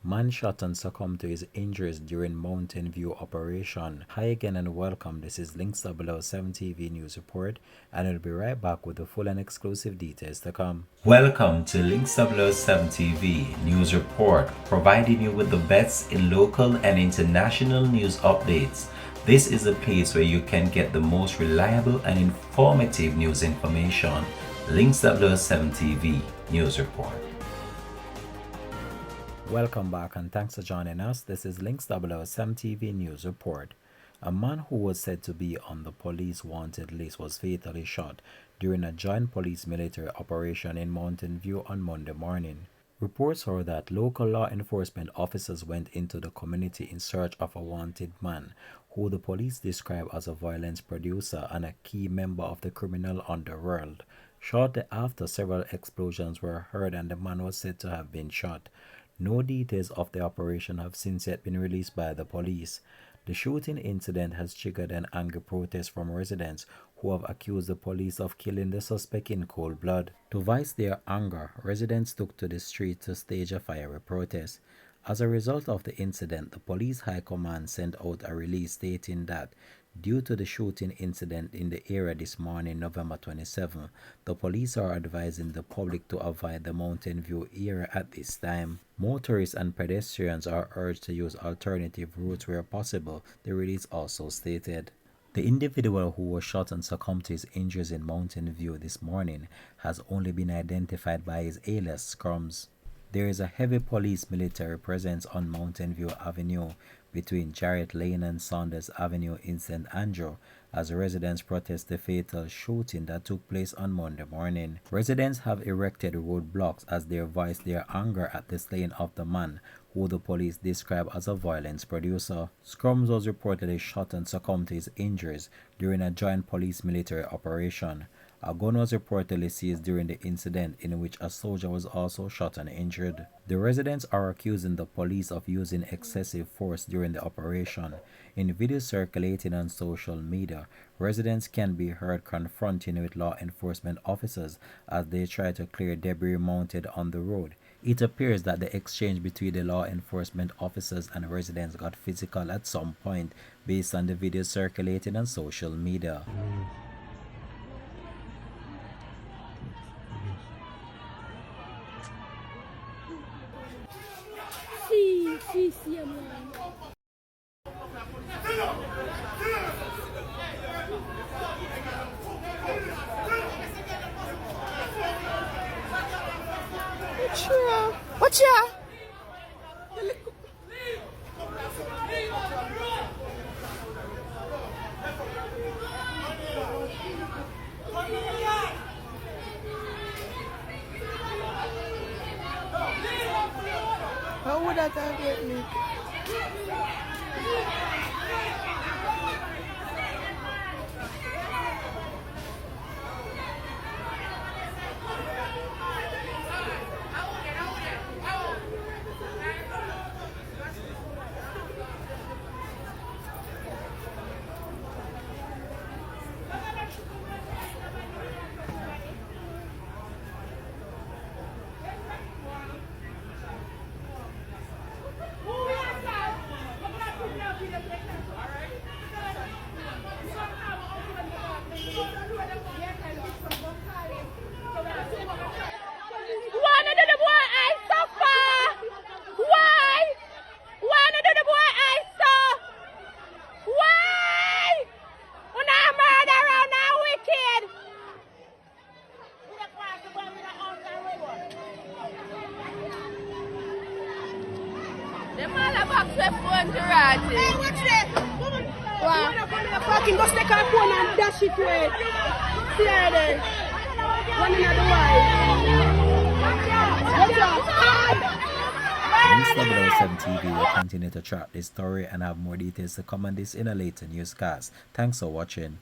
Man shot and succumbed to his injuries during Mountain View operation. Hi again and welcome. This is Links 007 TV News Report, and I'll be right back with the full and exclusive details to come. Welcome to Links 007 TV News Report, providing you with the best in local and international news updates. This is a place where you can get the most reliable and informative news information. Links 007 TV News Report. Welcome back and thanks for joining us. This is Links 007 TV News Report. A man who was said to be on the police wanted list was fatally shot during a joint police-military operation in Mountain View on Monday morning. Reports are that local law enforcement officers went into the community in search of a wanted man who the police described as a violence producer and a key member of the criminal underworld. Shortly after, several explosions were heard and the man was said to have been shot. No details of the operation have since yet been released by the police. The shooting incident has triggered an angry protest from residents who have accused the police of killing the suspect in cold blood. To voice their anger, residents took to the street to stage a fiery protest. As a result of the incident, the police high command sent out a release stating that due to the shooting incident in the area this morning, November 27, the police are advising the public to avoid the Mountain View area at this time. Motorists and pedestrians are urged to use alternative routes where possible, the release also stated. The individual who was shot and succumbed to his injuries in Mountain View this morning has only been identified by his alias Scrums. There is a heavy police military presence on Mountain View Avenue between Jarrett Lane and Saunders Avenue in St. Andrew as residents protest the fatal shooting that took place on Monday morning. Residents have erected roadblocks as they voice their anger at the slaying of the man who the police describe as a violence producer. Scrums was reportedly shot and succumbed to his injuries during a joint police-military operation. A gun was reportedly seized during the incident in which a soldier was also shot and injured. The residents are accusing the police of using excessive force during the operation. In videos circulating on social media, residents can be heard confronting with law enforcement officers as they try to clear debris mounted on the road. It appears that the exchange between the law enforcement officers and residents got physical at some point based on the videos circulating on social media. Sí, amor. Watch out! How would that target me? Them all a box with phone to rot. Hey, watch this! Wow. You wanna come in the parking, go stick our phone and dash it away. See her there. One in the wide. Watch out! Links 007 TV will continue to track this story and have more details to come on this in a later newscast. Thanks for watching.